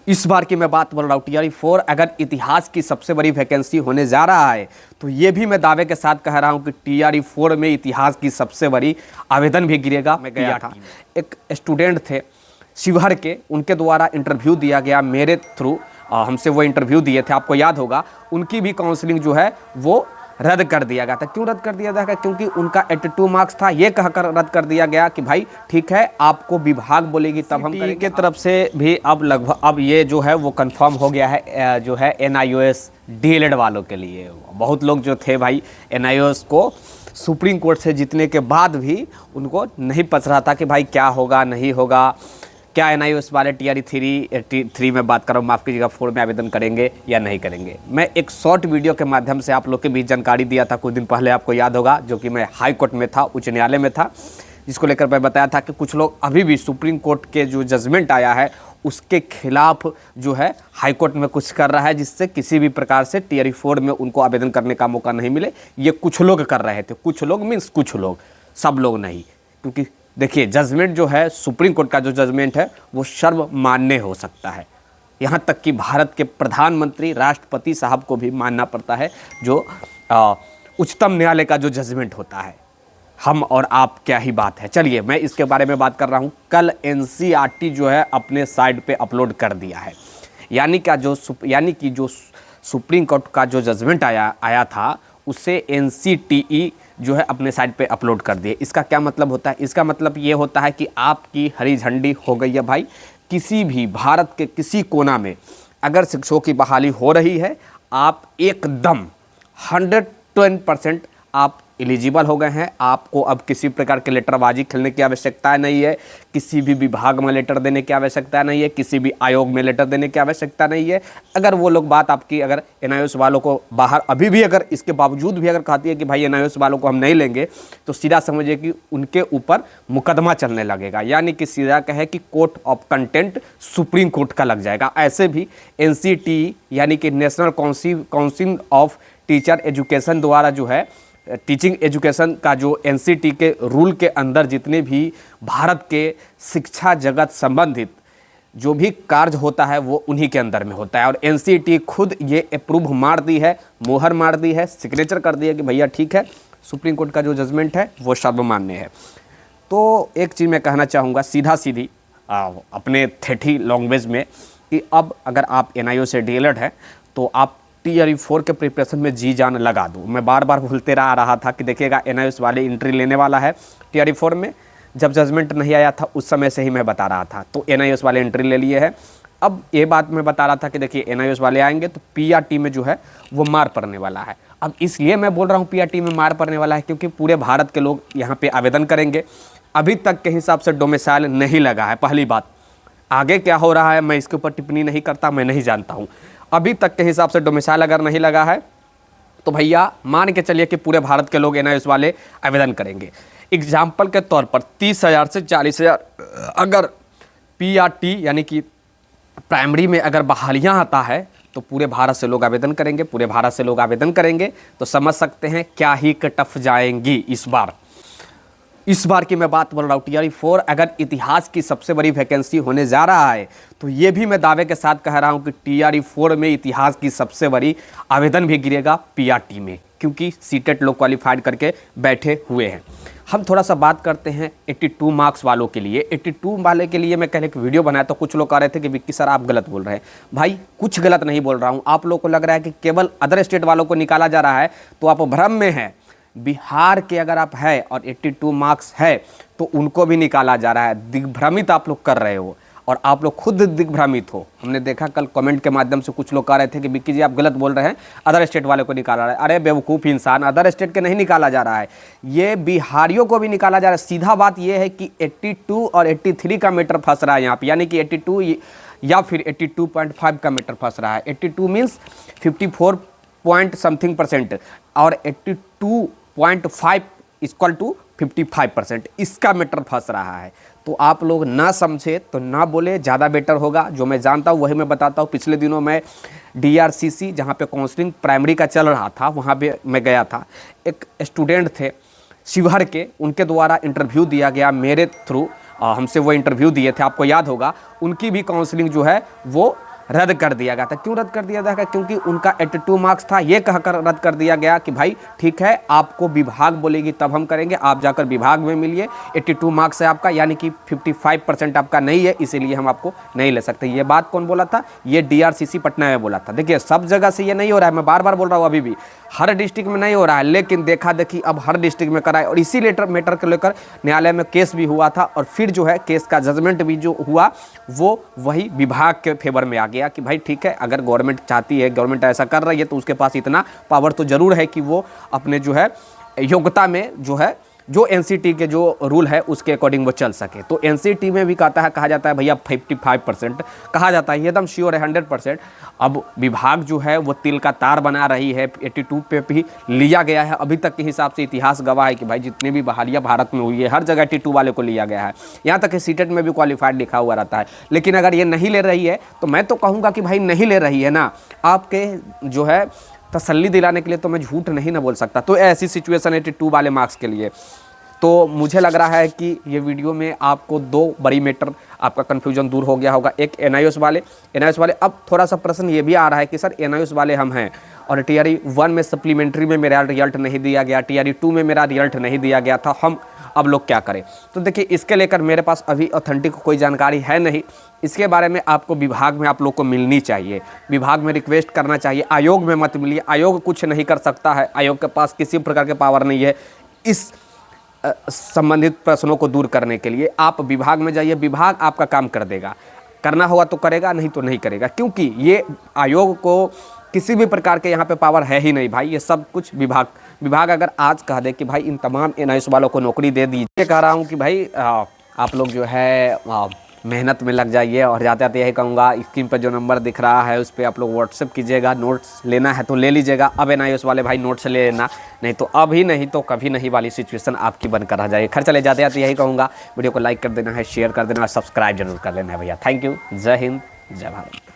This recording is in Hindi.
इस बार की मैं बात बोल रहा हूँ TRE 4 अगर इतिहास की सबसे बड़ी वैकेंसी होने जा रहा है तो ये भी मैं दावे के साथ कह रहा हूँ कि TRE 4 में इतिहास की सबसे बड़ी आवेदन भी गिरेगा। मैं गया था, एक स्टूडेंट थे शिवहर के, उनके द्वारा इंटरव्यू दिया गया मेरे थ्रू, हमसे वो इंटरव्यू दिए थे, आपको याद होगा। उनकी भी काउंसलिंग जो है वो रद्द कर दिया गया था। क्यों रद्द कर दिया गया? क्योंकि उनका 82 मार्क्स था। ये कहकर रद्द कर दिया गया कि भाई ठीक है, आपको विभाग बोलेगी तब हम करेंगे। के तरफ से भी अब लगभग अब ये जो है वो कंफर्म हो गया है, जो है NIOS DLED वालों के लिए। बहुत लोग जो थे भाई NIOS को सुप्रीम कोर्ट से जीतने के बाद भी उनको नहीं पच रहा था कि भाई क्या होगा नहीं होगा, क्या NIOS वाले TRE 3 में बात कर रहा हूँ, माफ़ कीजिएगा, 4 में आवेदन करेंगे या नहीं करेंगे। मैं एक शॉर्ट वीडियो के माध्यम से आप लोग के बीच जानकारी दिया था कुछ दिन पहले, आपको याद होगा, जो कि मैं हाई कोर्ट में था, उच्च न्यायालय में था, जिसको लेकर मैं बताया था कि कुछ लोग अभी भी सुप्रीम कोर्ट के जो जजमेंट आया है उसके खिलाफ जो है हाई कोर्ट में कुछ कर रहा है, जिससे किसी भी प्रकार से TRE 4 में उनको आवेदन करने का मौका नहीं मिले। ये कुछ लोग कर रहे थे, कुछ लोग मीन्स कुछ लोग, सब लोग नहीं। क्योंकि देखिए, जजमेंट जो है सुप्रीम कोर्ट का जो जजमेंट है वो सर्वमान्य हो सकता है, यहाँ तक कि भारत के प्रधानमंत्री राष्ट्रपति साहब को भी मानना पड़ता है जो उच्चतम न्यायालय का जो जजमेंट होता है। हम और आप क्या ही बात है। चलिए मैं इसके बारे में बात कर रहा हूँ। कल NCERT जो है अपने साइट पे अपलोड कर दिया है, यानी कि जो सुप्रीम कोर्ट का जो जजमेंट आया था उसे NCTE जो है अपने साइट पे अपलोड कर दिए। इसका क्या मतलब होता है? इसका मतलब ये होता है कि आपकी हरी झंडी हो गई है भाई। किसी भी भारत के किसी कोना में अगर शिक्षकों की बहाली हो रही है, आप एकदम 110% आप एलिजिबल हो गए हैं। आपको अब किसी प्रकार के लेटरबाजी खेलने की आवश्यकता नहीं है, किसी भी विभाग में लेटर देने की आवश्यकता नहीं है, किसी भी आयोग में लेटर देने की आवश्यकता नहीं है। अगर वो लोग बात आपकी, अगर NIOS वालों को बाहर अभी भी अगर इसके बावजूद भी अगर कहती है कि भाई NIOS वालों को हम नहीं लेंगे, तो सीधा समझिए कि उनके ऊपर मुकदमा चलने लगेगा, यानी कि सीधा कहे कि court of content supreme court का लग जाएगा। ऐसे भी NCTE यानी कि national council of teacher education द्वारा जो है टीचिंग एजुकेशन का जो NCT के रूल के अंदर जितने भी भारत के शिक्षा जगत संबंधित जो भी कार्य होता है वो उन्हीं के अंदर में होता है। और NCT खुद ये अप्रूव मार दी है, मोहर मार दी है, सिग्नेचर कर दी है कि भैया ठीक है, सुप्रीम कोर्ट का जो जजमेंट है वो सर्वमान्य है। तो एक चीज़ मैं कहना चाहूँगा सीधा सीधी अपने ठेठी लैंग्वेज में कि अब अगर आप NIOS से DLED है तो आप TRE 4 के प्रिपरेशन में जी जान लगा दो। मैं बार बार बोलते रहा था कि देखिएगा NIOS वाले एंट्री लेने वाला है TRE 4 में। जब जजमेंट नहीं आया था उस समय से ही मैं बता रहा था, तो NIOS वाले एंट्री ले लिए हैं। अब ये बात मैं बता रहा था कि देखिए NIOS वाले आएंगे तो PRT में जो है वो मार पड़ने वाला है। अब इसलिए मैं बोल रहा हूँ PRT में मार पड़ने वाला है क्योंकि पूरे भारत के लोग यहाँ पे आवेदन करेंगे। अभी तक के हिसाब से डोमिसाइल नहीं लगा है, पहली बात। आगे क्या हो रहा है मैं इसके ऊपर टिप्पणी नहीं करता, मैं नहीं जानता हूँ। अभी तक के हिसाब से डोमिसाइल अगर नहीं लगा है तो भैया मान के चलिए कि पूरे भारत के लोग NIOS वाले आवेदन करेंगे। एग्जाम्पल के तौर पर 30,000 से 40,000 अगर PRT यानी कि प्राइमरी में अगर बहालियाँ आता है तो पूरे भारत से लोग आवेदन करेंगे। पूरे भारत से लोग आवेदन करेंगे तो समझ सकते हैं क्या ही कटफ जाएंगी इस बार की मैं बात बोल रहा हूँ। TRE 4 अगर इतिहास की सबसे बड़ी वैकेंसी होने जा रहा है तो ये भी मैं दावे के साथ कह रहा हूँ कि TRE 4 में इतिहास की सबसे बड़ी आवेदन भी गिरेगा PRT में, क्योंकि सीटेट लोग क्वालिफाइड करके बैठे हुए हैं। हम थोड़ा सा बात करते हैं 82 मार्क्स वालों के लिए। 82 वाले के लिए मैं कल एक वीडियो बनाया तो कुछ लोग कह रहे थे कि विक्की सर आप गलत बोल रहे हैं। भाई कुछ गलत नहीं बोल रहा हूँ। आप लोग को लग रहा है कि केवल अदर स्टेट वालों को निकाला जा रहा है तो आप भ्रम में हैं। बिहार के अगर आप है और 82 मार्क्स है तो उनको भी निकाला जा रहा है। दिग्भ्रमित आप लोग कर रहे हो और आप लोग खुद दिग्भ्रमित हो। हमने देखा कल कमेंट के माध्यम से कुछ लोग कह रहे थे कि विक्की जी आप गलत बोल रहे हैं, अदर स्टेट वाले को निकाला रहा है। अरे बेवकूफ़ इंसान, अदर स्टेट के नहीं निकाला जा रहा है, ये बिहारियों को भी निकाला जा रहा है। सीधा बात ये है कि 82 और 83 का मैटर फंस रहा है यहाँ पे, यानी कि 82 या फिर 82.5 का मैटर फंस रहा है। 82 मीन्स 54 पॉइंट समथिंग % और 82.5 इक्वल टू 55%, इसका मैटर फंस रहा है। तो आप लोग ना समझे तो ना बोले, ज़्यादा बेटर होगा। जो मैं जानता हूँ वही मैं बताता हूँ। पिछले दिनों मैं DRCC जहाँ पे काउंसलिंग प्राइमरी का चल रहा था वहाँ पे मैं गया था। एक स्टूडेंट थे शिवहर के, उनके द्वारा इंटरव्यू दिया गया मेरे थ्रू, हमसे वो इंटरव्यू दिए थे, आपको याद होगा। उनकी भी काउंसलिंग जो है वो रद्द कर दिया गया था। क्यों रद्द कर दिया गया? क्योंकि उनका 82 मार्क्स था। ये कहकर रद्द कर दिया गया कि भाई ठीक है, आपको विभाग बोलेगी तब हम करेंगे, आप जाकर विभाग में मिलिए, 82 मार्क्स है आपका, यानी कि 55% आपका नहीं है, इसीलिए हम आपको नहीं ले सकते। ये बात कौन बोला था? ये DRCC पटना में बोला था। देखिए सब जगह से ये नहीं हो रहा है, मैं बार बार बोल रहा हूँ, अभी भी हर डिस्ट्रिक्ट में नहीं हो रहा है, लेकिन देखा देखी अब हर डिस्ट्रिक्ट में कराए। और इसी मैटर को लेकर न्यायालय में केस भी हुआ था, और फिर जो है केस का जजमेंट भी जो हुआ वो वही विभाग के फेवर में आ गया कि भाई ठीक है, अगर गवर्नमेंट चाहती है, गवर्नमेंट ऐसा कर रही है, तो उसके पास इतना पावर तो जरूर है कि वो अपने जो है योग्यता में जो है जो एनसीटी के जो रूल है उसके अकॉर्डिंग वो चल सके। तो एनसीटी में भी कहा जाता है भैया 55% कहा जाता है, ये एकदम श्योर है 100%। अब विभाग जो है वो तिल का तार बना रही है, 82 पे भी लिया गया है। अभी तक के हिसाब से इतिहास गवाह है कि भाई जितने भी बहालियाँ भारत में हुई है हर जगह 82 वाले को लिया गया है, यहाँ तक कि सीटेट में भी क्वालिफाइड लिखा हुआ रहता है। लेकिन अगर ये नहीं ले रही है तो मैं तो कहूँगा कि भाई नहीं ले रही है ना, आपके जो है तसल्ली दिलाने के लिए तो मैं झूठ नहीं ना बोल सकता। तो ऐसी सिचुएशन है 82 वाले मार्क्स के लिए। तो मुझे लग रहा है कि ये वीडियो में आपको दो बड़ी मैटर आपका कन्फ्यूजन दूर हो गया होगा। एक NIOS वाले अब थोड़ा सा प्रश्न ये भी आ रहा है कि सर NIOS वाले हम हैं और TRE 1 में सप्लीमेंट्री में मेरा रिजल्ट नहीं दिया गया, TRE 2 में मेरा रिजल्ट नहीं दिया गया था, हम अब लोग क्या करें? तो देखिए इसके लेकर मेरे पास अभी ऑथेंटिक कोई जानकारी है नहीं। इसके बारे में आपको विभाग में आप लोग को मिलनी चाहिए, विभाग में रिक्वेस्ट करना चाहिए, आयोग में मत मिलिए। आयोग कुछ नहीं कर सकता है, आयोग के पास किसी प्रकार के पावर नहीं है इस संबंधित प्रश्नों को दूर करने के लिए। आप विभाग में जाइए, विभाग आपका काम कर देगा, करना होगा तो करेगा, नहीं तो नहीं करेगा, क्योंकि ये आयोग को किसी भी प्रकार के यहाँ पे पावर है ही नहीं भाई। ये सब कुछ विभाग अगर आज कह दे कि भाई इन तमाम NIOS वालों को नौकरी दे दीजिए, कह रहा हूँ कि भाई आप लोग जो है मेहनत में लग जाइए। और जाते जाते यही कहूँगा, स्क्रीन पर जो नंबर दिख रहा है उस पर आप लोग व्हाट्सएप कीजिएगा, नोट्स लेना है तो ले लीजिएगा। अब NIOS वाले भाई नोट्स ले लेना, नहीं तो अभी नहीं तो कभी नहीं वाली सिचुएशन आपकी बनकर रह जाएगी। खैर चले जाते जाते यही कहूँगा, वीडियो को लाइक कर देना है, शेयर कर देना और सब्सक्राइब जरूर कर लेना है भैया। थैंक यू, जय हिंद, जय भारत।